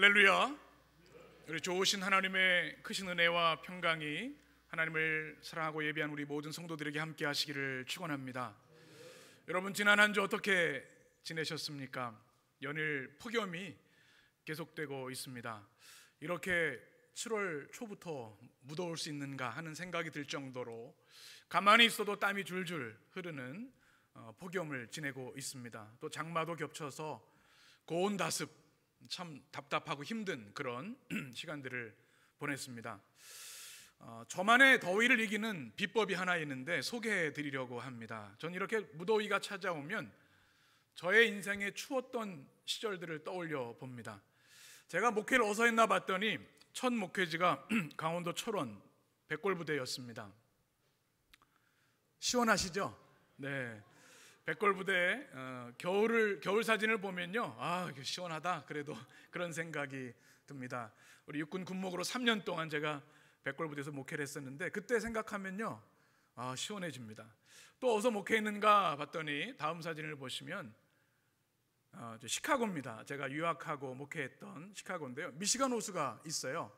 할렐루야. 우리 좋으신 하나님의 크신 은혜와 평강이 하나님을 사랑하고 예배한 우리 모든 성도들에게 함께 하시기를 축원합니다. 여러분, 지난 한 주 어떻게 지내셨습니까? 연일 폭염이 계속되고 있습니다. 이렇게 7월 초부터 무더울 수 있는가 하는 생각이 들 정도로 가만히 있어도 땀이 줄줄 흐르는 폭염을 지내고 있습니다. 또 장마도 겹쳐서 고온다습, 참 답답하고 힘든 그런 시간들을 보냈습니다. 저만의 더위를 이기는 비법이 하나 있는데 소개해 드리려고 합니다. 전 이렇게 무더위가 찾아오면 저의 인생에 추웠던 시절들을 떠올려 봅니다. 제가 목회를 어디서 했나 봤더니 첫 목회지가 강원도 철원 백골부대였습니다. 시원하시죠? 네. 백골부대 겨울 사진을 보면요, 시원하다. 그래도 그런 생각이 듭니다. 우리 육군 군목으로 3년 동안 제가 백골부대에서 목회를 했었는데 그때 생각하면요, 시원해집니다. 또 어디서 목회했는가 봤더니 다음 사진을 보시면 시카고입니다. 제가 유학하고 목회했던 시카고인데요, 미시간 호수가 있어요.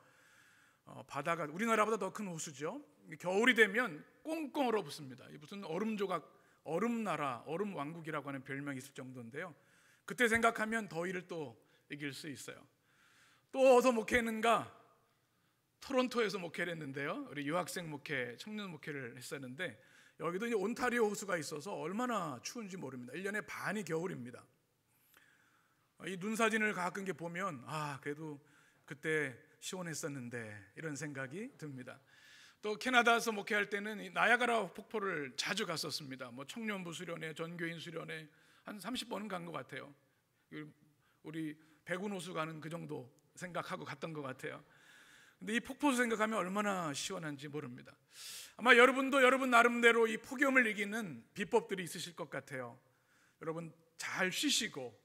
바다가 우리나라보다 더 큰 호수죠. 겨울이 되면 꽁꽁 얼어붙습니다. 무슨 얼음조각, 얼음나라, 얼음왕국이라고 하는 별명이 있을 정도인데요, 그때 생각하면 더위를 또 이길 수 있어요. 또 어디서 목회했는가? 토론토에서 목회를 했는데요, 우리 유학생 목회, 청년 목회를 했었는데 여기도 이제 온타리오 호수가 있어서 얼마나 추운지 모릅니다. 1년에 반이 겨울입니다. 이 눈 사진을 가끔 보면 그래도 그때 시원했었는데 이런 생각이 듭니다. 또 캐나다에서 목회할 때는 이 나야가라 폭포를 자주 갔었습니다. 청년부 수련회, 전교인 수련회 한 30번은 간 것 같아요. 우리 백운호수 가는 그 정도 생각하고 갔던 것 같아요. 근데 이 폭포수 생각하면 얼마나 시원한지 모릅니다. 아마 여러분도 여러분 나름대로 이 폭염을 이기는 비법들이 있으실 것 같아요. 여러분 잘 쉬시고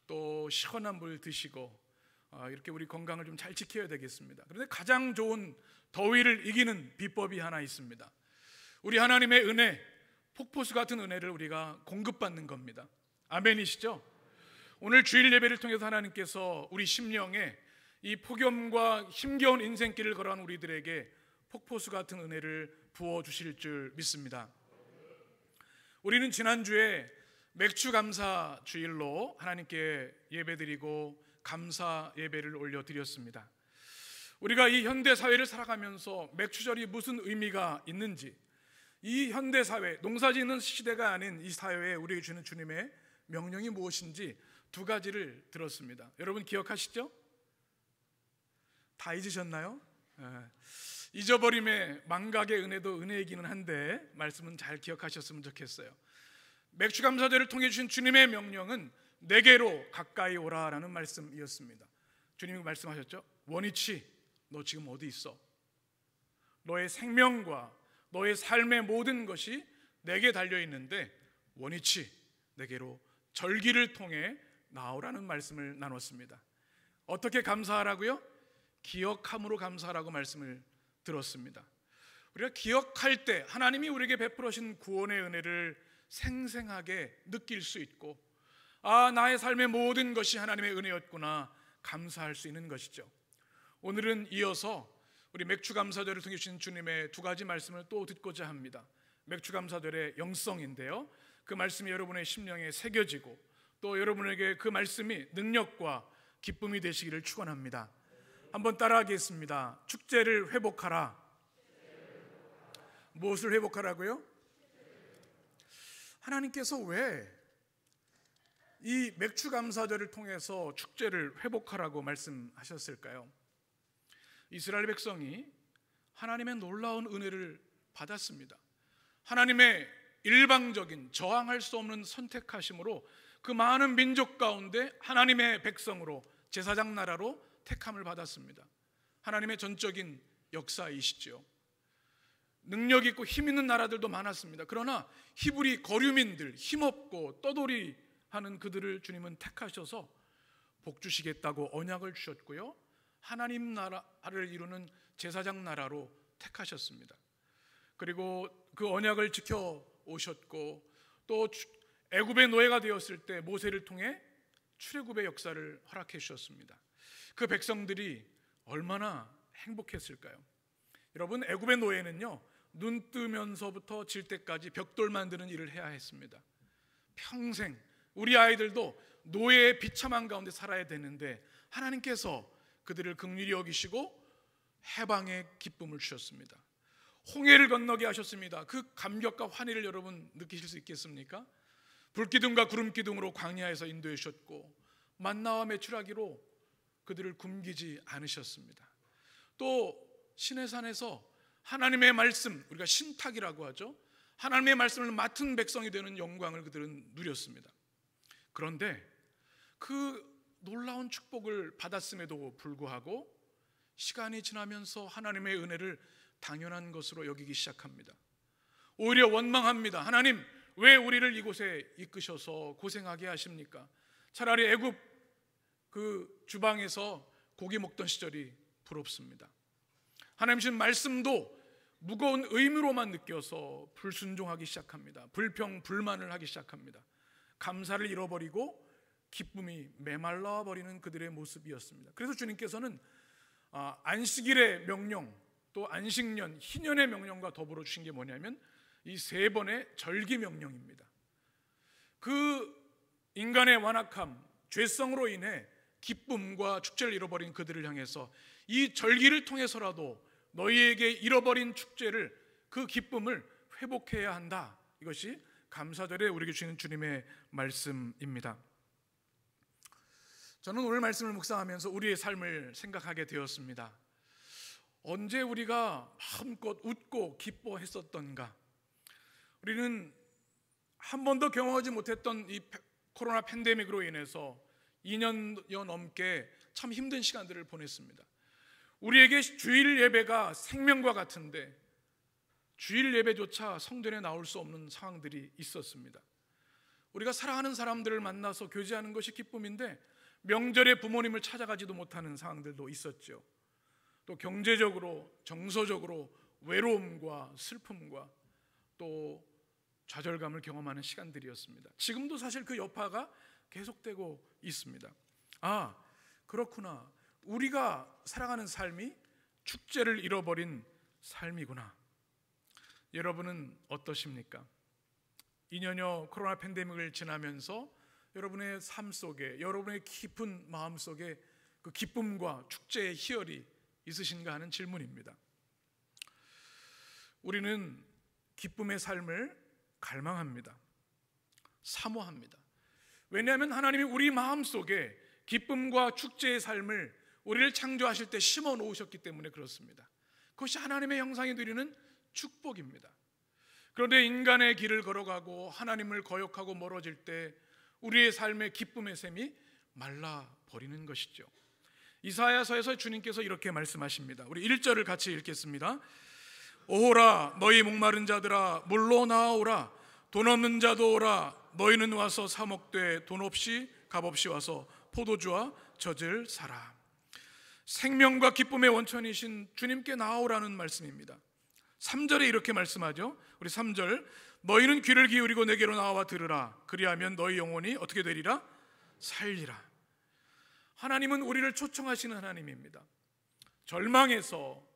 또 시원한 물 드시고 이렇게 우리 건강을 좀 잘 지켜야 되겠습니다. 그런데 가장 좋은 더위를 이기는 비법이 하나 있습니다. 우리 하나님의 은혜, 폭포수 같은 은혜를 우리가 공급받는 겁니다. 아멘이시죠? 오늘 주일 예배를 통해서 하나님께서 우리 심령에 이 폭염과 힘겨운 인생길을 걸어가는 우리들에게 폭포수 같은 은혜를 부어주실 줄 믿습니다. 우리는 지난주에 맥주감사 주일로 하나님께 예배드리고 감사 예배를 올려드렸습니다. 우리가 이 현대사회를 살아가면서 맥주절이 무슨 의미가 있는지, 이 현대사회, 농사짓는 시대가 아닌 이 사회에 우리에게 주는 주님의 명령이 무엇인지 두 가지를 들었습니다. 여러분 기억하시죠? 다 잊으셨나요? 잊어버림의 망각의 은혜도 은혜이기는 한데 말씀은 잘 기억하셨으면 좋겠어요. 맥주감사절을 통해 주신 주님의 명령은 내게로 가까이 오라라는 말씀이었습니다. 주님이 말씀하셨죠. 원위치, 너 지금 어디 있어? 너의 생명과 너의 삶의 모든 것이 내게 달려있는데 원위치 내게로 절기를 통해 나오라는 말씀을 나눴습니다. 어떻게 감사하라고요? 기억함으로 감사하라고 말씀을 들었습니다. 우리가 기억할 때 하나님이 우리에게 베풀어 주신 구원의 은혜를 생생하게 느낄 수 있고, 나의 삶의 모든 것이 하나님의 은혜였구나 감사할 수 있는 것이죠. 오늘은 이어서 우리 맥주감사절을 통해 주신 주님의 두 가지 말씀을 또 듣고자 합니다. 맥주감사절의 영성인데요, 그 말씀이 여러분의 심령에 새겨지고 또 여러분에게 그 말씀이 능력과 기쁨이 되시기를 축원합니다. 한번 따라하겠습니다. 축제를 회복하라. 무엇을 회복하라고요? 하나님께서 왜 이 맥주감사절을 통해서 축제를 회복하라고 말씀하셨을까요? 이스라엘 백성이 하나님의 놀라운 은혜를 받았습니다. 하나님의 일방적인 저항할 수 없는 선택하심으로 그 많은 민족 가운데 하나님의 백성으로 제사장 나라로 택함을 받았습니다. 하나님의 전적인 역사이시죠. 능력 있고 힘 있는 나라들도 많았습니다. 그러나 히브리 거류민들, 힘없고 떠돌이하는 그들을 주님은 택하셔서 복 주시겠다고 언약을 주셨고요, 하나님 나라를 이루는 제사장 나라로 택하셨습니다. 그리고 그 언약을 지켜 오셨고 또 애굽의 노예가 되었을 때 모세를 통해 출애굽의 역사를 허락해 주셨습니다. 그 백성들이 얼마나 행복했을까요? 여러분, 애굽의 노예는요, 눈 뜨면서부터 질 때까지 벽돌 만드는 일을 해야 했습니다. 평생 우리 아이들도 노예의 비참한 가운데 살아야 되는데 하나님께서 그들을 긍휼히 여기시고 해방의 기쁨을 주셨습니다. 홍해를 건너게 하셨습니다. 그 감격과 환희를 여러분 느끼실 수 있겠습니까? 불기둥과 구름기둥으로 광야에서 인도해 주셨고 만나와 메추라기로 그들을 굶기지 않으셨습니다. 또 시내산에서 하나님의 말씀, 우리가 신탁이라고 하죠, 하나님의 말씀을 맡은 백성이 되는 영광을 그들은 누렸습니다. 그런데 그 놀라운 축복을 받았음에도 불구하고 시간이 지나면서 하나님의 은혜를 당연한 것으로 여기기 시작합니다. 오히려 원망합니다. 하나님, 왜 우리를 이곳에 이끄셔서 고생하게 하십니까? 차라리 애굽 그 주방에서 고기 먹던 시절이 부럽습니다. 하나님 주신 말씀도 무거운 의무로만 느껴서 불순종하기 시작합니다. 불평, 불만을 하기 시작합니다. 감사를 잃어버리고 기쁨이 메말라 버리는 그들의 모습이었습니다. 그래서 주님께서는 안식일의 명령, 또 안식년, 희년의 명령과 더불어 주신 게 뭐냐면 이 세 번의 절기 명령입니다. 그 인간의 완악함, 죄성으로 인해 기쁨과 축제를 잃어버린 그들을 향해서 이 절기를 통해서라도 너희에게 잃어버린 축제를, 그 기쁨을 회복해야 한다. 이것이 감사절에 우리에게 주시는 주님의 말씀입니다. 저는 오늘 말씀을 묵상하면서 우리의 삶을 생각하게 되었습니다. 언제 우리가 마음껏 웃고 기뻐했었던가? 우리는 한 번도 경험하지 못했던 이 코로나 팬데믹으로 인해서 2년여 넘게 참 힘든 시간들을 보냈습니다. 우리에게 주일 예배가 생명과 같은데 주일 예배조차 성전에 나올 수 없는 상황들이 있었습니다. 우리가 사랑하는 사람들을 만나서 교제하는 것이 기쁨인데 명절에 부모님을 찾아가지도 못하는 상황들도 있었죠. 또 경제적으로, 정서적으로 외로움과 슬픔과 또 좌절감을 경험하는 시간들이었습니다. 지금도 사실 그 여파가 계속되고 있습니다. 그렇구나. 우리가 살아가는 삶이 축제를 잃어버린 삶이구나. 여러분은 어떠십니까? 2년여 코로나 팬데믹을 지나면서 여러분의 삶 속에, 여러분의 깊은 마음 속에 그 기쁨과 축제의 희열이 있으신가 하는 질문입니다. 우리는 기쁨의 삶을 갈망합니다. 사모합니다. 왜냐하면 하나님이 우리 마음 속에 기쁨과 축제의 삶을 우리를 창조하실 때 심어 놓으셨기 때문에 그렇습니다. 그것이 하나님의 형상이 누리는 축복입니다. 그런데 인간의 길을 걸어가고 하나님을 거역하고 멀어질 때 우리의 삶의 기쁨의 샘이 말라버리는 것이죠. 이사야서에서 주님께서 이렇게 말씀하십니다. 우리 1절을 같이 읽겠습니다. 오라 너희 목마른 자들아 물로 나아오라, 돈 없는 자도 오라, 너희는 와서 사 먹되 돈 없이 값 없이 와서 포도주와 젖을 사라. 생명과 기쁨의 원천이신 주님께 나아오라는 말씀입니다. 3절에 이렇게 말씀하죠. 우리 3절, 너희는 귀를 기울이고 내게로 나와 들으라. 그리하면 너희 영혼이 어떻게 되리라? 살리라. 하나님은 우리를 초청하시는 하나님입니다. 절망에서,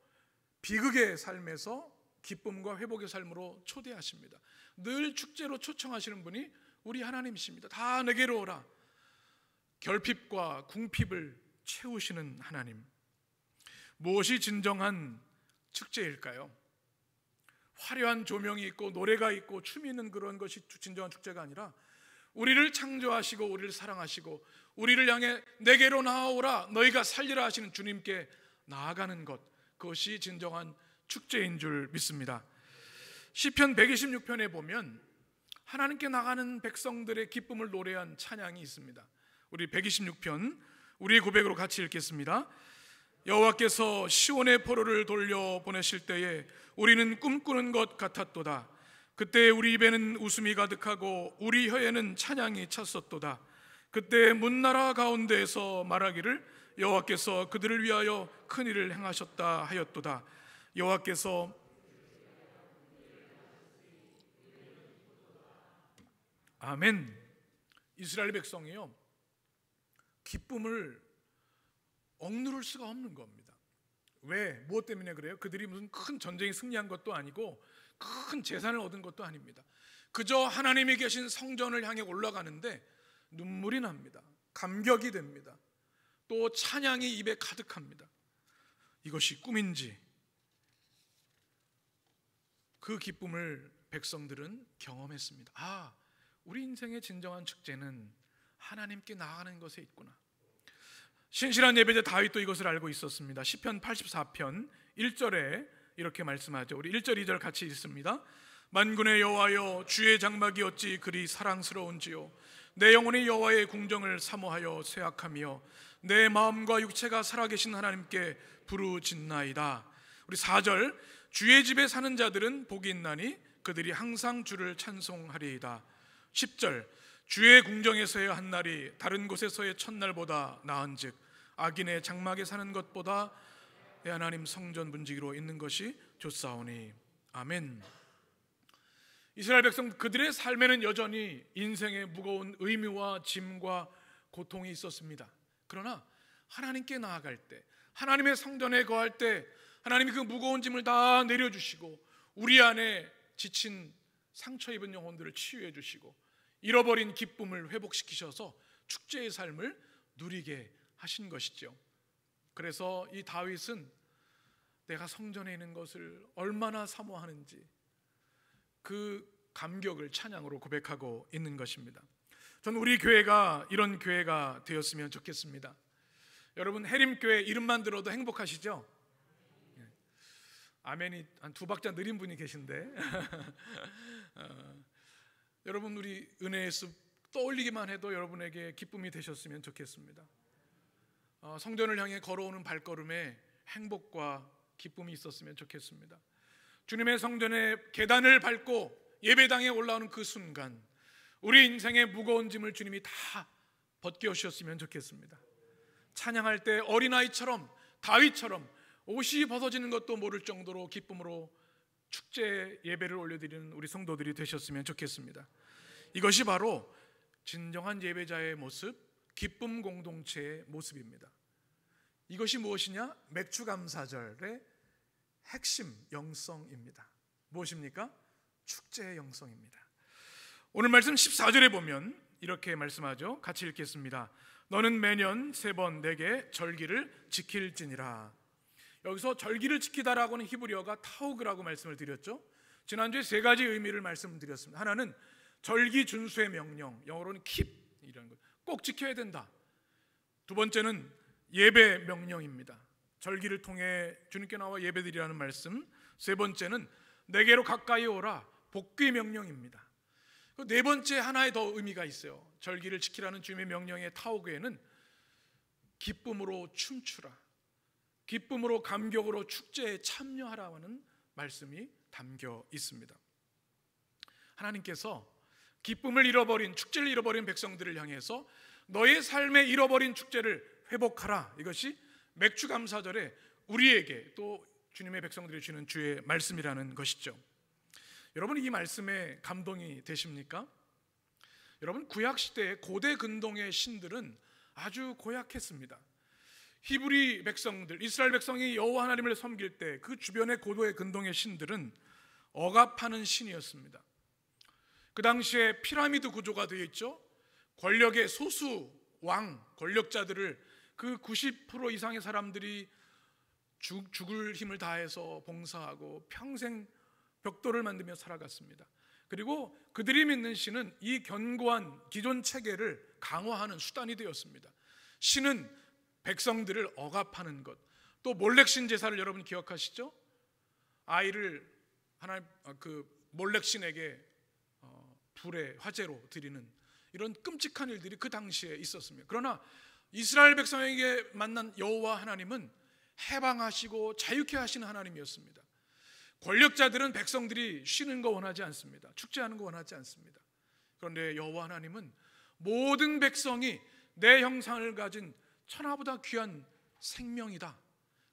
비극의 삶에서 기쁨과 회복의 삶으로 초대하십니다. 늘 축제로 초청하시는 분이 우리 하나님이십니다. 다 내게로 오라. 결핍과 궁핍을 채우시는 하나님. 무엇이 진정한 축제일까요? 화려한 조명이 있고 노래가 있고 춤이 있는 그런 것이 진정한 축제가 아니라 우리를 창조하시고 우리를 사랑하시고 우리를 향해 내게로 나아오라, 너희가 살리라 하시는 주님께 나아가는 것, 그것이 진정한 축제인 줄 믿습니다. 시편 126편에 보면 하나님께 나가는 백성들의 기쁨을 노래한 찬양이 있습니다. 우리 126편 우리의 고백으로 같이 읽겠습니다. 여호와께서 시온의 포로를 돌려보내실 때에 우리는 꿈꾸는 것 같았도다. 그때 우리 입에는 웃음이 가득하고 우리 혀에는 찬양이 찼었도다. 그때 문나라 가운데에서 말하기를 여호와께서 그들을 위하여 큰 일을 행하셨다 하였도다. 여호와께서 아멘. 이스라엘 백성이요, 기쁨을 억누를 수가 없는 겁니다. 왜? 무엇 때문에 그래요? 그들이 무슨 큰 전쟁에 승리한 것도 아니고 큰 재산을 얻은 것도 아닙니다. 그저 하나님이 계신 성전을 향해 올라가는데 눈물이 납니다. 감격이 됩니다. 또 찬양이 입에 가득합니다. 이것이 꿈인지 그 기쁨을 백성들은 경험했습니다. 아, 우리 인생의 진정한 축제는 하나님께 나아가는 것에 있구나. 신실한 예배자 다윗도 이것을 알고 있었습니다. 시편 84편 1절에 이렇게 말씀하죠. 우리 1절 2절 같이 읽습니다. 만군의 여호와여, 주의 장막이 어찌 그리 사랑스러운지요. 내 영혼이 여호와의 궁정을 사모하여 쇠약하며 내 마음과 육체가 살아계신 하나님께 부르짖나이다. 우리 4절, 주의 집에 사는 자들은 복이 있나니 그들이 항상 주를 찬송하리이다. 10절, 주의 궁정에서의 한 날이 다른 곳에서의 첫날보다 나은즉 악인의 장막에 사는 것보다 내 하나님 성전 문지기로 있는 것이 좋사오니. 아멘. 이스라엘 백성 그들의 삶에는 여전히 인생의 무거운 의무와 짐과 고통이 있었습니다. 그러나 하나님께 나아갈 때, 하나님의 성전에 거할 때 하나님이 그 무거운 짐을 다 내려주시고 우리 안에 지친 상처 입은 영혼들을 치유해 주시고 잃어버린 기쁨을 회복시키셔서 축제의 삶을 누리게 하신 것이죠. 그래서 이 다윗은 내가 성전에 있는 것을 얼마나 사모하는지 그 감격을 찬양으로 고백하고 있는 것입니다. 저는 우리 교회가 이런 교회가 되었으면 좋겠습니다. 여러분, 해림교회 이름만 들어도 행복하시죠? 아멘이 한 두 박자 느린 분이 계신데 여러분, 우리 은혜의 숲 떠올리기만 해도 여러분에게 기쁨이 되셨으면 좋겠습니다. 성전을 향해 걸어오는 발걸음에 행복과 기쁨이 있었으면 좋겠습니다. 주님의 성전의 계단을 밟고 예배당에 올라오는 그 순간 우리 인생의 무거운 짐을 주님이 다 벗겨주셨으면 좋겠습니다. 찬양할 때 어린아이처럼 다윗처럼 옷이 벗어지는 것도 모를 정도로 기쁨으로 축제 예배를 올려드리는 우리 성도들이 되셨으면 좋겠습니다. 이것이 바로 진정한 예배자의 모습, 기쁨 공동체의 모습입니다. 이것이 무엇이냐? 맥주감사절의 핵심 영성입니다. 무엇입니까? 축제의 영성입니다. 오늘 말씀 14절에 보면 이렇게 말씀하죠. 같이 읽겠습니다. 너는 매년 3번 내게 절기를 지킬지니라. 여기서 절기를 지키다라고는 히브리어가 타우그라고 말씀을 드렸죠. 지난주에 3가지 의미를 말씀드렸습니다. 하나는 절기 준수의 명령, 영어로는 keep, 이런 것, 꼭 지켜야 된다. 두 번째는 예배 명령입니다. 절기를 통해 주님께 나와 예배드리라는 말씀. 세 번째는 내게로 가까이 오라, 복귀 명령입니다. 네 번째 하나의 더 의미가 있어요. 절기를 지키라는 주님의 명령의 타오그에는 기쁨으로 춤추라, 기쁨으로 감격으로 축제에 참여하라는 말씀이 담겨 있습니다. 하나님께서 기쁨을 잃어버린, 축제를 잃어버린 백성들을 향해서 너의 삶에 잃어버린 축제를 회복하라, 이것이 맥주감사절에 우리에게 또 주님의 백성들이 주는 주의 말씀이라는 것이죠. 여러분, 이 말씀에 감동이 되십니까? 여러분, 구약시대의 고대 근동의 신들은 아주 고약했습니다. 히브리 백성들, 이스라엘 백성이 여호와 하나님을 섬길 때 그 주변의 고대 근동의 신들은 억압하는 신이었습니다. 그 당시에 피라미드 구조가 되어 있죠. 권력의 소수 왕, 권력자들을 그 90% 이상의 사람들이 죽을 힘을 다해서 봉사하고 평생 벽돌을 만들며 살아갔습니다. 그리고 그들이 믿는 신은 이 견고한 기존 체계를 강화하는 수단이 되었습니다. 신은 백성들을 억압하는 것, 또 몰렉신 제사를 여러분 기억하시죠? 아이를 하나님 그 몰렉신에게 불의 화제로 드리는 이런 끔찍한 일들이 그 당시에 있었습니다. 그러나 이스라엘 백성에게 만난 여호와 하나님은 해방하시고 자유케 하시는 하나님이었습니다. 권력자들은 백성들이 쉬는 거 원하지 않습니다. 축제하는 거 원하지 않습니다. 그런데 여호와 하나님은 모든 백성이 내 형상을 가진 천하보다 귀한 생명이다.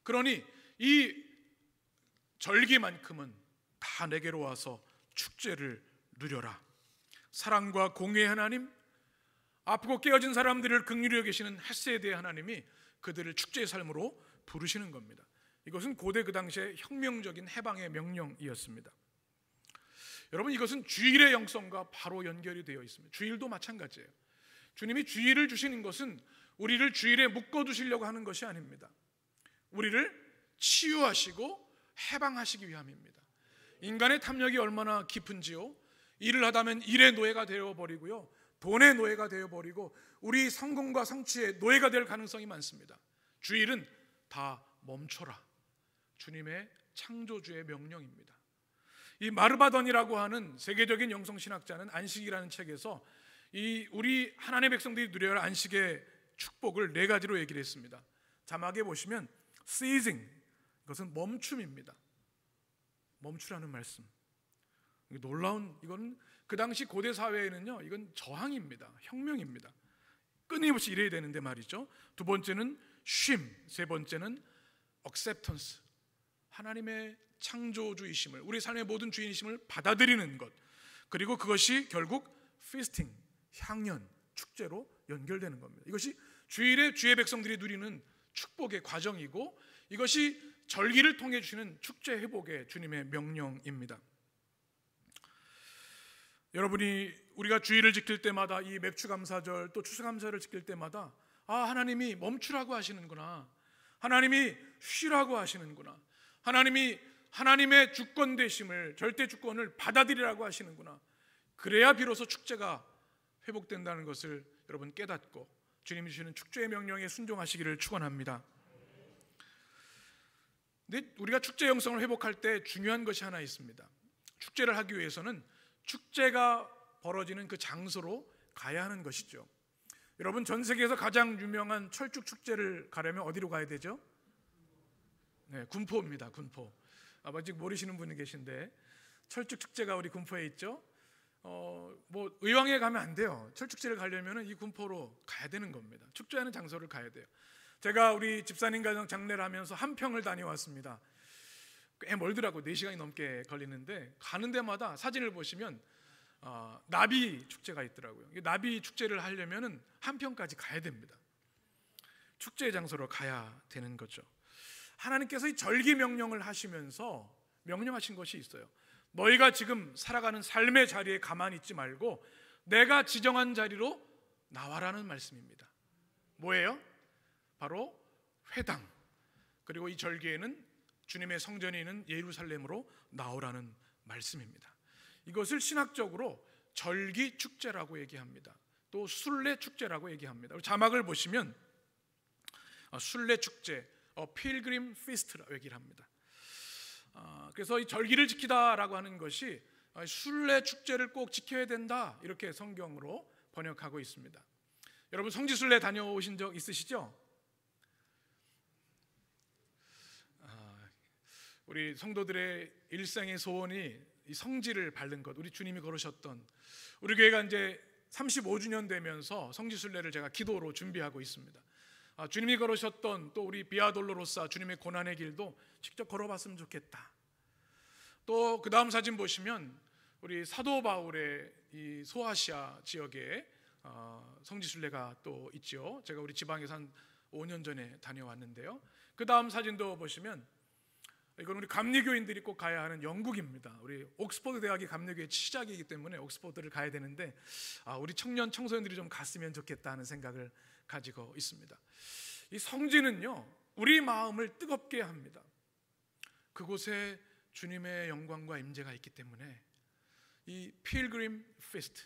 그러니 이 절기만큼은 다 내게로 와서 축제를 누려라. 사랑과 공의의 하나님, 아프고 깨어진 사람들을 긍휼히 여기시는 헤세드의 하나님이 그들을 축제의 삶으로 부르시는 겁니다. 이것은 고대 그 당시에 혁명적인 해방의 명령이었습니다. 여러분, 이것은 주일의 영성과 바로 연결이 되어 있습니다. 주일도 마찬가지예요. 주님이 주일을 주시는 것은 우리를 주일에 묶어두시려고 하는 것이 아닙니다. 우리를 치유하시고 해방하시기 위함입니다. 인간의 탐욕이 얼마나 깊은지요. 일을 하다면 일의 노예가 되어버리고요, 돈의 노예가 되어버리고 우리 성공과 성취의 노예가 될 가능성이 많습니다. 주일은 다 멈춰라, 주님의 창조주의 명령입니다. 이 마르바던이라고 하는 세계적인 영성신학자는 안식이라는 책에서 이 우리 하나님의 백성들이 누려야 할 안식의 축복을 4가지로 얘기를 했습니다. 자막에 보시면 ceasing, 이것은 멈춤입니다. 멈추라는 말씀. 놀라운, 이건 그 당시 고대 사회에는요, 이건 저항입니다. 혁명입니다. 끊임없이 일해야 되는데 말이죠. 2번째는 쉼, 3번째는 acceptance, 하나님의 창조주이심을, 우리 삶의 모든 주인이심을 받아들이는 것, 그리고 그것이 결국 feasting, 향연, 축제로 연결되는 겁니다. 이것이 주일에 주의 백성들이 누리는 축복의 과정이고, 이것이 절기를 통해 주시는 축제 회복의 주님의 명령입니다. 여러분이 우리가 주일을 지킬 때마다, 이 맥추감사절 또 추수감사를 지킬 때마다 하나님이 멈추라고 하시는구나, 하나님이 쉬라고 하시는구나, 하나님이 하나님의 주권 되심을, 절대 주권을 받아들이라고 하시는구나, 그래야 비로소 축제가 회복된다는 것을 여러분 깨닫고 주님이 주시는 축제의 명령에 순종하시기를 축원합니다. 근데 우리가 축제 영성을 회복할 때 중요한 것이 하나 있습니다. 축제를 하기 위해서는 축제가 벌어지는 그 장소로 가야 하는 것이죠. 여러분, 전 세계에서 가장 유명한 철쭉 축제를 가려면 어디로 가야 되죠? 네, 군포입니다. 군포. 아직 모르시는 분이 계신데 철쭉 축제가 우리 군포에 있죠. 뭐 의왕에 가면 안 돼요. 철축제를 가려면 이 군포로 가야 되는 겁니다. 축제하는 장소를 가야 돼요. 제가 우리 집사님 가정 장례를 하면서 한평을 다녀왔습니다. 꽤 멀더라고. 4시간이 넘게 걸리는데 가는 데마다 사진을 보시면 나비 축제가 있더라고요. 나비 축제를 하려면 한평까지 가야 됩니다. 축제의 장소로 가야 되는 거죠. 하나님께서 이 절기 명령을 하시면서 명령하신 것이 있어요. 너희가 지금 살아가는 삶의 자리에 가만히 있지 말고 내가 지정한 자리로 나와라는 말씀입니다. 뭐예요? 바로 회당, 그리고 이 절기에는 주님의 성전이 있는 예루살렘으로 나오라는 말씀입니다. 이것을 신학적으로 절기 축제라고 얘기합니다. 또 순례 축제라고 얘기합니다. 자막을 보시면 순례 축제, 필그림 피스트라고 얘기를 합니다. 그래서 이 절기를 지키다라고 하는 것이 순례 축제를 꼭 지켜야 된다, 이렇게 성경으로 번역하고 있습니다. 여러분, 성지순례 다녀오신 적 있으시죠? 우리 성도들의 일생의 소원이 이 성지를 밟는 것, 우리 주님이 걸으셨던, 우리 교회가 이제 35주년 되면서 성지순례를 제가 기도로 준비하고 있습니다. 주님이 걸으셨던 또 우리 비아돌로로사 주님의 고난의 길도 직접 걸어봤으면 좋겠다. 또 그 다음 사진 보시면 우리 사도 바울의 이 소아시아 지역에 성지순례가 또 있죠. 제가 우리 지방에서 한 5년 전에 다녀왔는데요. 그 다음 사진도 보시면 이건 우리 감리교인들이 꼭 가야 하는 영국입니다. 우리 옥스퍼드 대학이 감리교의 시작이기 때문에 옥스퍼드를 가야 되는데 우리 청소년들이 좀 갔으면 좋겠다 하는 생각을 가지고 있습니다. 이 성지는요, 우리 마음을 뜨겁게 합니다. 그곳에 주님의 영광과 임재가 있기 때문에 이 필그림 피스트,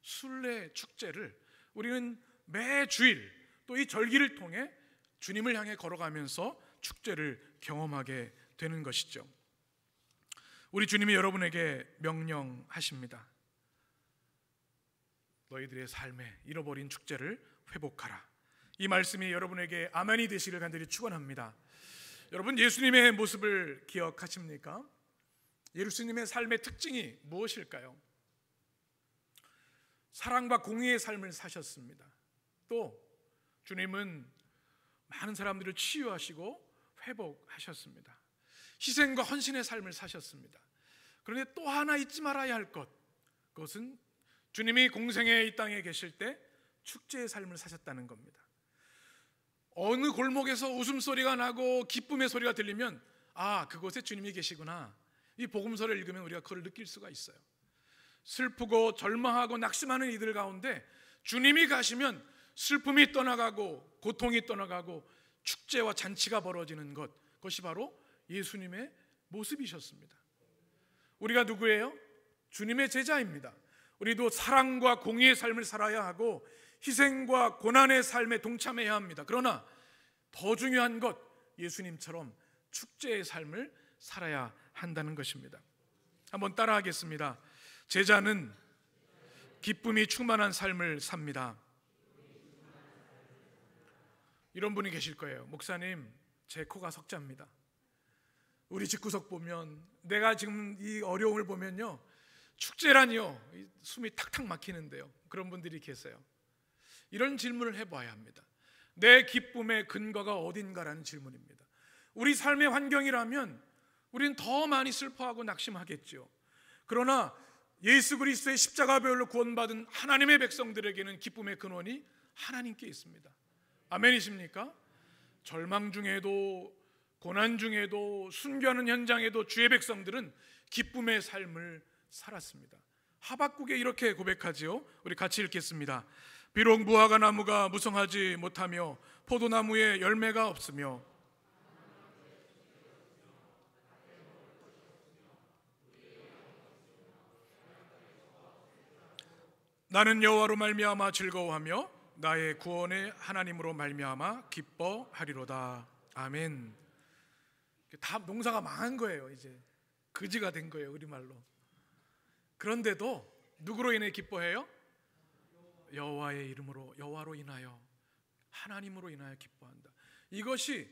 순례 축제를 우리는 매 주일 또 이 절기를 통해 주님을 향해 걸어가면서 축제를 경험하게 되는 것이죠. 우리 주님이 여러분에게 명령하십니다. 너희들의 삶에 잃어버린 축제를 회복하라. 이 말씀이 여러분에게 아멘이 되시기를 간절히 축원합니다. 여러분, 예수님의 모습을 기억하십니까? 예수님의 삶의 특징이 무엇일까요? 사랑과 공의의 삶을 사셨습니다. 또 주님은 많은 사람들을 치유하시고 회복하셨습니다. 희생과 헌신의 삶을 사셨습니다. 그런데 또 하나 잊지 말아야 할 것, 그것은 주님이 공생의 이 땅에 계실 때 축제의 삶을 사셨다는 겁니다. 어느 골목에서 웃음소리가 나고 기쁨의 소리가 들리면 아, 그곳에 주님이 계시구나. 이 복음서를 읽으면 우리가 그걸 느낄 수가 있어요. 슬프고 절망하고 낙심하는 이들 가운데 주님이 가시면 슬픔이 떠나가고 고통이 떠나가고 축제와 잔치가 벌어지는 것, 그것이 바로 예수님의 모습이셨습니다. 우리가 누구예요? 주님의 제자입니다. 우리도 사랑과 공의의 삶을 살아야 하고 희생과 고난의 삶에 동참해야 합니다. 그러나 더 중요한 것, 예수님처럼 축제의 삶을 살아야 한다는 것입니다. 한번 따라하겠습니다. 제자는 기쁨이 충만한 삶을 삽니다. 이런 분이 계실 거예요. 목사님, 제 코가 석자입니다. 우리 집구석 보면, 내가 지금 이 어려움을 보면요, 축제라니요, 숨이 탁탁 막히는데요. 그런 분들이 계세요. 이런 질문을 해봐야 합니다. 내 기쁨의 근거가 어딘가라는 질문입니다. 우리 삶의 환경이라면 우리는 더 많이 슬퍼하고 낙심하겠죠. 그러나 예수 그리스도의 십자가 배울로 구원받은 하나님의 백성들에게는 기쁨의 근원이 하나님께 있습니다. 아멘이십니까? 절망 중에도 고난 중에도 순교하는 현장에도 주의 백성들은 기쁨의 삶을 살았습니다. 하박국에 이렇게 고백하지요. 우리 같이 읽겠습니다. 비록 무화과 나무가 무성하지 못하며 포도나무에 열매가 없으며 나는 여호와로 말미암아 즐거워하며 나의 구원의 하나님으로 말미암아 기뻐하리로다. 아멘. 다 농사가 망한 거예요. 이제 그지가 된 거예요, 우리말로. 그런데도 누구로 인해 기뻐해요? 여호와의 이름으로, 여호와로 인하여, 하나님으로 인하여 기뻐한다. 이것이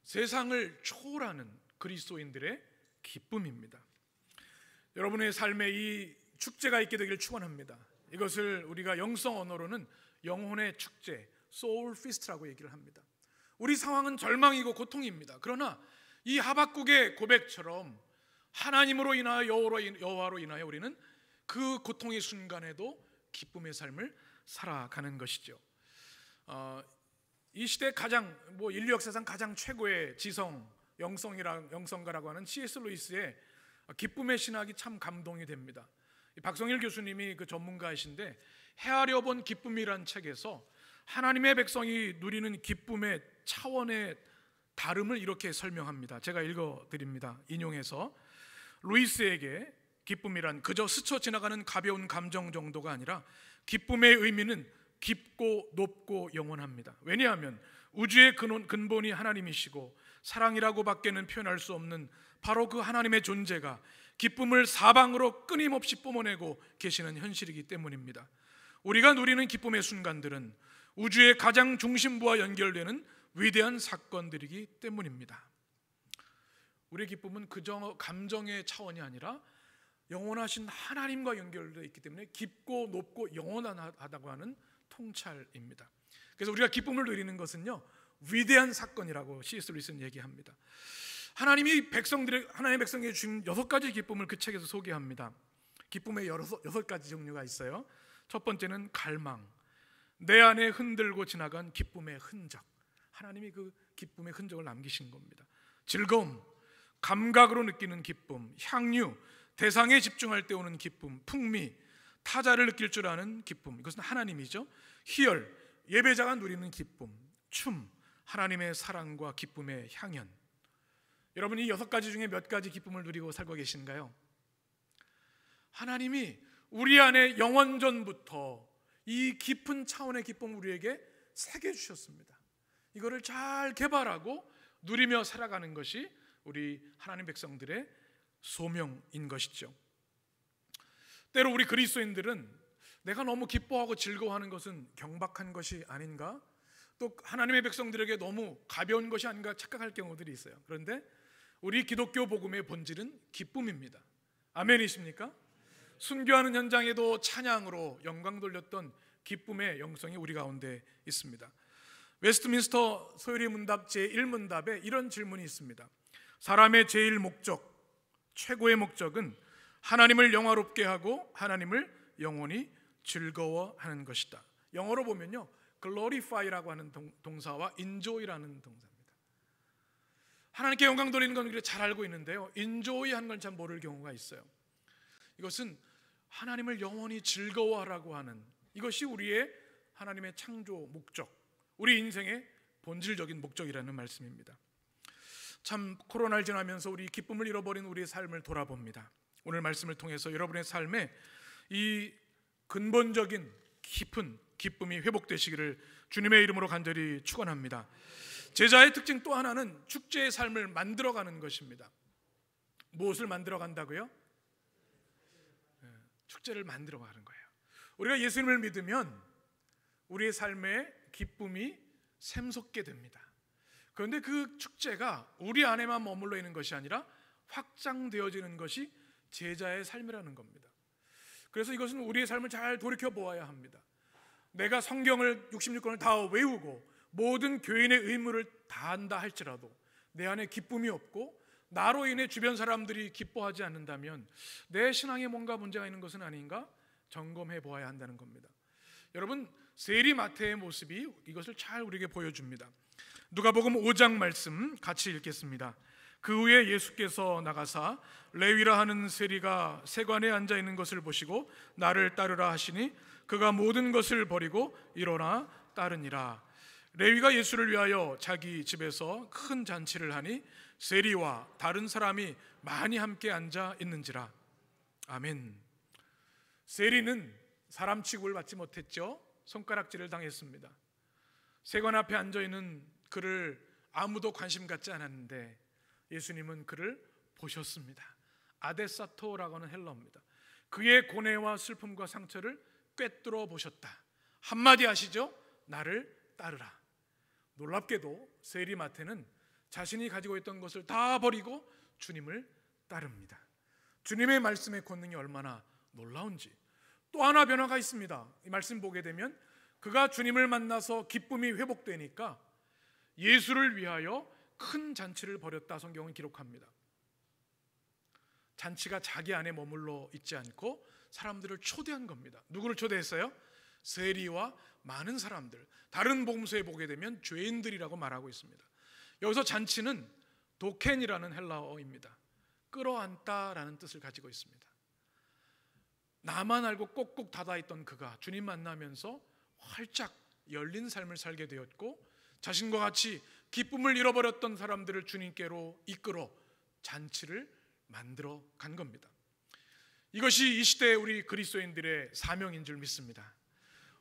세상을 초월하는 그리스도인들의 기쁨입니다. 여러분의 삶에 이 축제가 있게 되기를 축원합니다. 이것을 우리가 영성 언어로는 영혼의 축제, 소울 피스트라고 얘기를 합니다. 우리 상황은 절망이고 고통입니다. 그러나 이 하박국의 고백처럼 하나님으로 인하여, 여호와로 인하여 우리는 그 고통의 순간에도 기쁨의 삶을 살아가는 것이죠. 이 시대 가장, 인류 역사상 가장 최고의 지성, 영성가라고 하는 C.S. 루이스의 기쁨의 신학이 참 감동이 됩니다. 박성일 교수님이 그 전문가이신데 헤아려 본 기쁨이란 책에서 하나님의 백성이 누리는 기쁨의 차원의 다름을 이렇게 설명합니다. 제가 읽어드립니다. 인용해서, 루이스에게 기쁨이란 그저 스쳐 지나가는 가벼운 감정 정도가 아니라 기쁨의 의미는 깊고 높고 영원합니다. 왜냐하면 우주의 근본이 하나님이시고 사랑이라고 밖에는 표현할 수 없는 바로 그 하나님의 존재가 기쁨을 사방으로 끊임없이 뿜어내고 계시는 현실이기 때문입니다. 우리가 누리는 기쁨의 순간들은 우주의 가장 중심부와 연결되는 위대한 사건들이기 때문입니다. 우리의 기쁨은 그저 감정의 차원이 아니라 영원하신 하나님과 연결되어 있기 때문에 깊고 높고 영원하다고 하는 통찰입니다. 그래서 우리가 기쁨을 누리는 것은요, 위대한 사건이라고 C.S. 루이스는 얘기합니다. 하나님의 백성에게 주신 6가지 기쁨을 그 책에서 소개합니다. 기쁨의 6가지 종류가 있어요. 첫 번째는 갈망, 내 안에 흔들고 지나간 기쁨의 흔적. 하나님이 그 기쁨의 흔적을 남기신 겁니다. 즐거움, 감각으로 느끼는 기쁨. 향유, 대상에 집중할 때 오는 기쁨. 풍미, 타자를 느낄 줄 아는 기쁨. 이것은 하나님이죠. 희열, 예배자가 누리는 기쁨. 춤, 하나님의 사랑과 기쁨의 향연. 여러분, 이 6가지 중에 몇 가지 기쁨을 누리고 살고 계신가요? 하나님이 우리 안에 영원전부터 이 깊은 차원의 기쁨을 우리에게 새겨주셨습니다. 이거를 잘 개발하고 누리며 살아가는 것이 우리 하나님 백성들의 소명인 것이죠. 때로 우리 그리스도인들은 내가 너무 기뻐하고 즐거워하는 것은 경박한 것이 아닌가, 또 하나님의 백성들에게 너무 가벼운 것이 아닌가 착각할 경우들이 있어요. 그런데 우리 기독교 복음의 본질은 기쁨입니다. 아멘이십니까? 순교하는 현장에도 찬양으로 영광 돌렸던 기쁨의 영성이 우리 가운데 있습니다. 웨스트민스터 소요리 문답 제1문답에 이런 질문이 있습니다. 사람의 제일 목적, 최고의 목적은 하나님을 영화롭게 하고 하나님을 영원히 즐거워하는 것이다. 영어로 보면요, glorify라고 하는 동사와 enjoy라는 동사입니다. 하나님께 영광 돌리는 건 잘 알고 있는데요, enjoy 하는 건 잘 모를 경우가 있어요. 이것은 하나님을 영원히 즐거워하라고 하는, 이것이 우리의 하나님의 창조 목적, 우리 인생의 본질적인 목적이라는 말씀입니다. 참 코로나를 지나면서 우리 기쁨을 잃어버린 우리의 삶을 돌아봅니다. 오늘 말씀을 통해서 여러분의 삶에 이 근본적인 깊은 기쁨이 회복되시기를 주님의 이름으로 간절히 축원합니다. 제자의 특징 또 하나는 축제의 삶을 만들어가는 것입니다. 무엇을 만들어간다고요? 축제를 만들어가는 거예요. 우리가 예수님을 믿으면 우리의 삶에 기쁨이 샘솟게 됩니다. 그런데 그 축제가 우리 안에만 머물러 있는 것이 아니라 확장되어지는 것이 제자의 삶이라는 겁니다. 그래서 이것은 우리의 삶을 잘 돌이켜 보아야 합니다. 내가 성경을 66권을 다 외우고 모든 교인의 의무를 다한다 할지라도 내 안에 기쁨이 없고 나로 인해 주변 사람들이 기뻐하지 않는다면 내 신앙에 뭔가 문제가 있는 것은 아닌가 점검해 보아야 한다는 겁니다. 여러분, 세리마태의 모습이 이것을 잘 우리에게 보여줍니다. 누가복음 5장 말씀 같이 읽겠습니다. 그 후에 예수께서 나가사 레위라 하는 세리가 세관에 앉아 있는 것을 보시고 나를 따르라 하시니 그가 모든 것을 버리고 일어나 따르니라. 레위가 예수를 위하여 자기 집에서 큰 잔치를 하니 세리와 다른 사람이 많이 함께 앉아 있는지라. 아멘. 세리는 사람 취급을 받지 못했죠. 손가락질을 당했습니다. 세관 앞에 앉아 있는 그를 아무도 관심 갖지 않았는데 예수님은 그를 보셨습니다. 아데사토라고 하는 헬라어입니다. 그의 고뇌와 슬픔과 상처를 꿰뚫어 보셨다. 한마디 하시죠. 나를 따르라. 놀랍게도 세리마태는 자신이 가지고 있던 것을 다 버리고 주님을 따릅니다. 주님의 말씀의 권능이 얼마나 놀라운지. 또 하나 변화가 있습니다. 이 말씀 보게 되면 그가 주님을 만나서 기쁨이 회복되니까 예수를 위하여 큰 잔치를 벌였다 성경은 기록합니다. 잔치가 자기 안에 머물러 있지 않고 사람들을 초대한 겁니다. 누구를 초대했어요? 세리와 많은 사람들. 다른 복음서에 보게 되면 죄인들이라고 말하고 있습니다. 여기서 잔치는 도켄이라는 헬라어입니다. 끌어안다라는 뜻을 가지고 있습니다. 나만 알고 꼭꼭 닫아있던 그가 주님 만나면서 활짝 열린 삶을 살게 되었고 자신과 같이 기쁨을 잃어버렸던 사람들을 주님께로 이끌어 잔치를 만들어 간 겁니다. 이것이 이 시대의 우리 그리스도인들의 사명인 줄 믿습니다.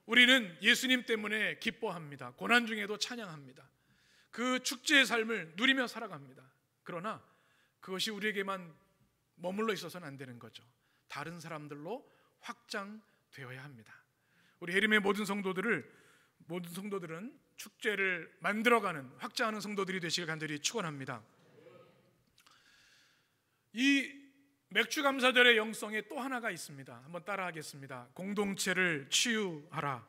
우리는 예수님 때문에 기뻐합니다. 고난 중에도 찬양합니다. 그 축제의 삶을 누리며 살아갑니다. 그러나 그것이 우리에게만 머물러 있어서는 안 되는 거죠. 다른 사람들로 확장되어야 합니다. 우리 해림의 모든 성도들은 축제를 만들어가는 확장하는 성도들이 되시길 간절히 축원합니다. 이 맥주 감사절의 영성에 또 하나가 있습니다. 한번 따라하겠습니다. 공동체를 치유하라.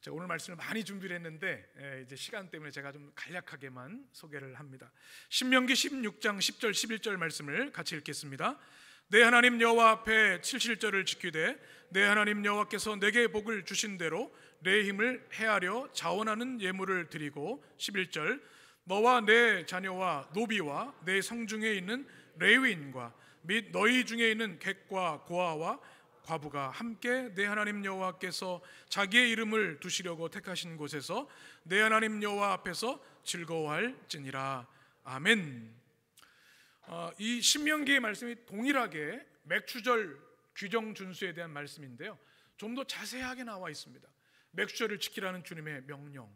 제가 오늘 말씀을 많이 준비를 했는데 이제 시간 때문에 제가 좀 간략하게만 소개를 합니다. 신명기 16장 10절 11절 말씀을 같이 읽겠습니다. 내 하나님 여호와 앞에 칠실절을 지키되 내 하나님 여호와께서 내게 복을 주신 대로 내 힘을 헤아려 자원하는 예물을 드리고 11절 너와 내 자녀와 노비와 내 성중에 있는 레위인과 및 너희 중에 있는 객과 고아와 과부가 함께 내 하나님 여호와께서 자기의 이름을 두시려고 택하신 곳에서 내 하나님 여호와 앞에서 즐거워할지니라. 아멘. 이 신명기의 말씀이 동일하게 맥주절 규정 준수에 대한 말씀인데요, 좀 더 자세하게 나와 있습니다. 맥주절을 지키라는 주님의 명령,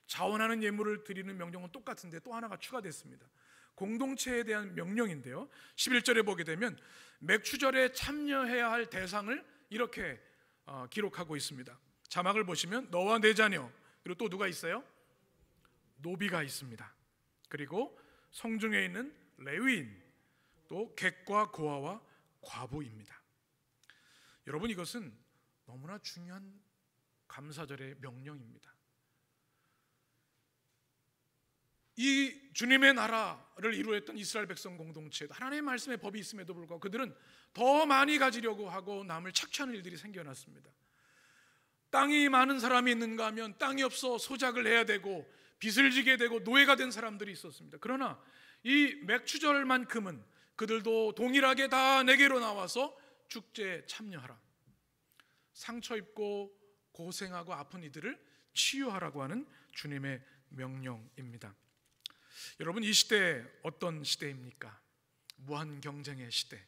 자원하는 예물을 드리는 명령은 똑같은데 또 하나가 추가됐습니다. 공동체에 대한 명령인데요, 11절에 보게 되면 맥주절에 참여해야 할 대상을 이렇게 기록하고 있습니다. 자막을 보시면 너와 내 자녀, 그리고 또 누가 있어요? 노비가 있습니다. 그리고 성중에 있는 레위인, 또 객과 고아와 과부입니다. 여러분, 이것은 너무나 중요한 감사절의 명령입니다. 이 주님의 나라를 이루었던 이스라엘 백성 공동체도 하나님의 말씀의 법이 있음에도 불구하고 그들은 더 많이 가지려고 하고 남을 착취하는 일들이 생겨났습니다. 땅이 많은 사람이 있는가 하면 땅이 없어 소작을 해야 되고 빚을 지게 되고 노예가 된 사람들이 있었습니다. 그러나 이 맥추절만큼은 그들도 동일하게 다 내게로 나와서 축제에 참여하라, 상처 입고 고생하고 아픈 이들을 치유하라고 하는 주님의 명령입니다. 여러분, 이 시대 어떤 시대입니까? 무한 경쟁의 시대.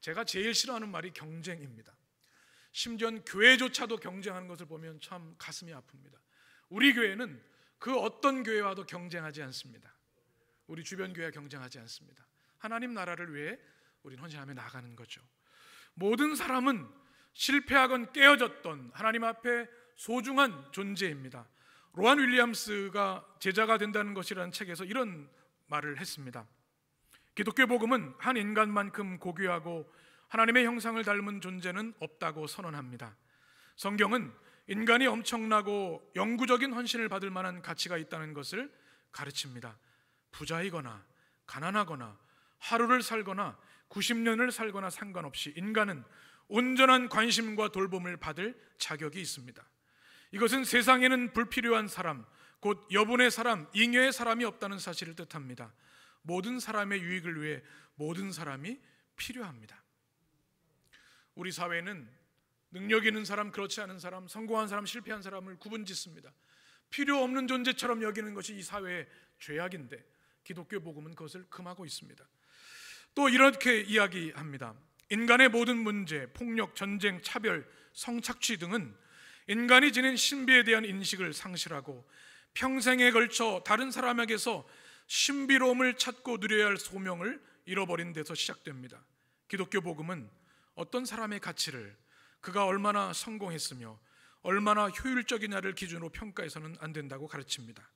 제가 제일 싫어하는 말이 경쟁입니다. 심지어 교회조차도 경쟁하는 것을 보면 참 가슴이 아픕니다. 우리 교회는 그 어떤 교회와도 경쟁하지 않습니다. 우리 주변 교회와 경쟁하지 않습니다. 하나님 나라를 위해 우리는 헌신하며 나가는 거죠. 모든 사람은 실패하건 깨어졌던 하나님 앞에 소중한 존재입니다. 로한 윌리엄스가 제자가 된다는 것이라는 책에서 이런 말을 했습니다. 기독교 복음은 한 인간만큼 고귀하고 하나님의 형상을 닮은 존재는 없다고 선언합니다. 성경은 인간이 엄청나고 영구적인 헌신을 받을 만한 가치가 있다는 것을 가르칩니다. 부자이거나 가난하거나 하루를 살거나 90년을 살거나 상관없이 인간은 온전한 관심과 돌봄을 받을 자격이 있습니다. 이것은 세상에는 불필요한 사람, 곧 여분의 사람, 잉여의 사람이 없다는 사실을 뜻합니다. 모든 사람의 유익을 위해 모든 사람이 필요합니다. 우리 사회는 능력 있는 사람, 그렇지 않은 사람, 성공한 사람, 실패한 사람을 구분짓습니다. 필요 없는 존재처럼 여기는 것이 이 사회의 죄악인데 기독교 복음은 그것을 금하고 있습니다. 또 이렇게 이야기합니다. 인간의 모든 문제, 폭력, 전쟁, 차별, 성착취 등은 인간이 지닌 신비에 대한 인식을 상실하고 평생에 걸쳐 다른 사람에게서 신비로움을 찾고 누려야 할 소명을 잃어버린 데서 시작됩니다. 기독교 복음은 어떤 사람의 가치를 그가 얼마나 성공했으며 얼마나 효율적이냐를 기준으로 평가해서는 안 된다고 가르칩니다.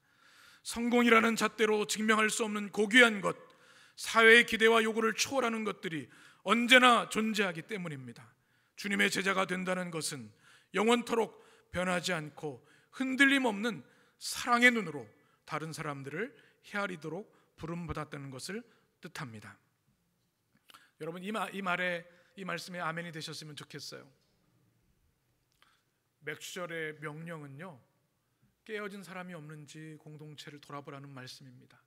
성공이라는 잣대로 증명할 수 없는 고귀한 것, 사회의 기대와 요구를 초월하는 것들이 언제나 존재하기 때문입니다. 주님의 제자가 된다는 것은 영원토록 변하지 않고 흔들림 없는 사랑의 눈으로 다른 사람들을 헤아리도록 부름받았다는 것을 뜻합니다. 여러분, 이 말씀에 아멘이 되셨으면 좋겠어요. 맥주절의 명령은요, 깨어진 사람이 없는지 공동체를 돌아보라는 말씀입니다.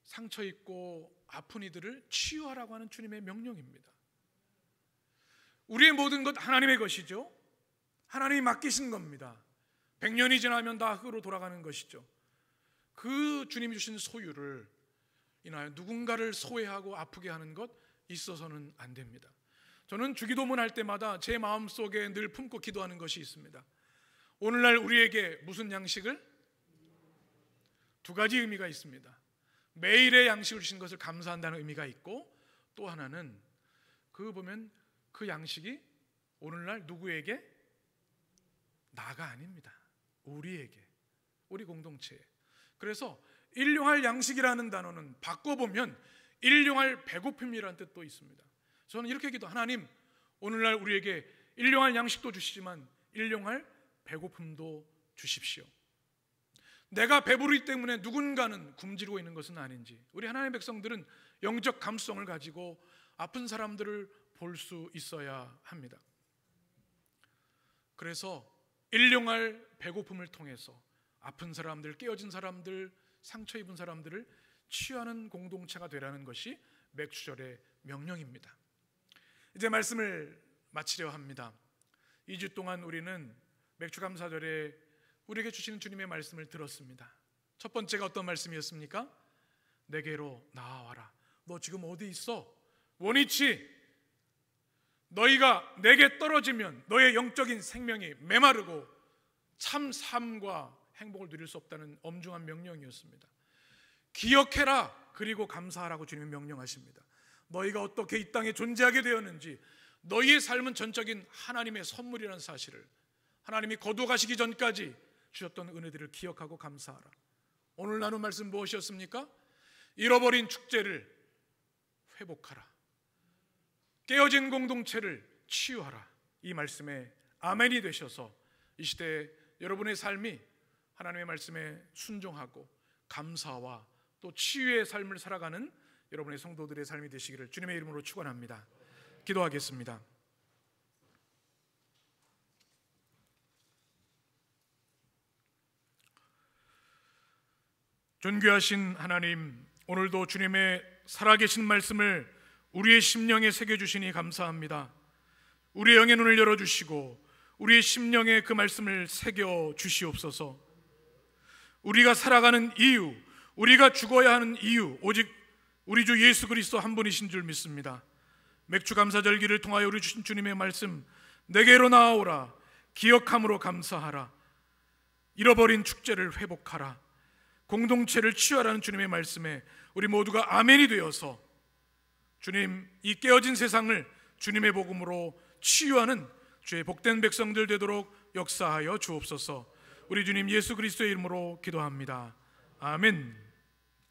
상처 입고 아픈 이들을 치유하라고 하는 주님의 명령입니다. 우리의 모든 것 하나님의 것이죠. 하나님이 맡기신 겁니다. 100년이 지나면 다 흙으로 돌아가는 것이죠. 그 주님이 주신 소유를 인하여 누군가를 소외하고 아프게 하는 것 있어서는 안 됩니다. 저는 주기도문 할 때마다 제 마음속에 늘 품고 기도하는 것이 있습니다. 오늘날 우리에게 무슨 양식을? 두 가지 의미가 있습니다. 매일의 양식을 주신 것을 감사한다는 의미가 있고, 또 하나는 보면 그 양식이 오늘날 누구에게? 나가 아닙니다. 우리에게, 우리 공동체에. 그래서 일용할 양식이라는 단어는 바꿔보면 일용할 배고픔이라는 뜻도 있습니다. 저는 이렇게 기도, 하나님 오늘날 우리에게 일용할 양식도 주시지만 일용할 배고픔도 주십시오. 내가 배부르기 때문에 누군가는 굶주리고 있는 것은 아닌지, 우리 하나님의 백성들은 영적 감수성을 가지고 아픈 사람들을 볼 수 있어야 합니다. 그래서 일용할 배고픔을 통해서 아픈 사람들, 깨어진 사람들, 상처 입은 사람들을 치유하는 공동체가 되라는 것이 맥주절의 명령입니다. 이제 말씀을 마치려 합니다. 2주 동안 우리는 맥주감사절에 우리에게 주시는 주님의 말씀을 들었습니다. 첫 번째가 어떤 말씀이었습니까? 내게로 나와라. 너 지금 어디 있어? 원위치. 너희가 내게 떨어지면 너의 영적인 생명이 메마르고 참 삶과 행복을 누릴 수 없다는 엄중한 명령이었습니다. 기억해라, 그리고 감사하라고 주님이 명령하십니다. 너희가 어떻게 이 땅에 존재하게 되었는지, 너희의 삶은 전적인 하나님의 선물이라는 사실을, 하나님이 거두가시기 전까지 주셨던 은혜들을 기억하고 감사하라. 오늘 나눈 말씀 무엇이었습니까? 잃어버린 축제를 회복하라, 깨어진 공동체를 치유하라. 이 말씀에 아멘이 되셔서 이 시대에 여러분의 삶이 하나님의 말씀에 순종하고 감사와 또 치유의 삶을 살아가는 여러분의 성도들의 삶이 되시기를 주님의 이름으로 축원합니다. 기도하겠습니다. 존귀하신 하나님, 오늘도 주님의 살아계신 말씀을 우리의 심령에 새겨주시니 감사합니다. 우리의 영의 눈을 열어주시고 우리의 심령에 그 말씀을 새겨주시옵소서. 우리가 살아가는 이유, 우리가 죽어야 하는 이유, 오직 우리 주 예수 그리스도 한 분이신 줄 믿습니다. 맥주감사절기를 통하여 우리 주신 주님의 말씀, 내게로 나아오라, 기억함으로 감사하라, 잃어버린 축제를 회복하라, 공동체를 치유하라는 주님의 말씀에 우리 모두가 아멘이 되어서 주님, 이 깨어진 세상을 주님의 복음으로 치유하는 주의 복된 백성들 되도록 역사하여 주옵소서. 우리 주님 예수 그리스도의 이름으로 기도합니다. 아멘.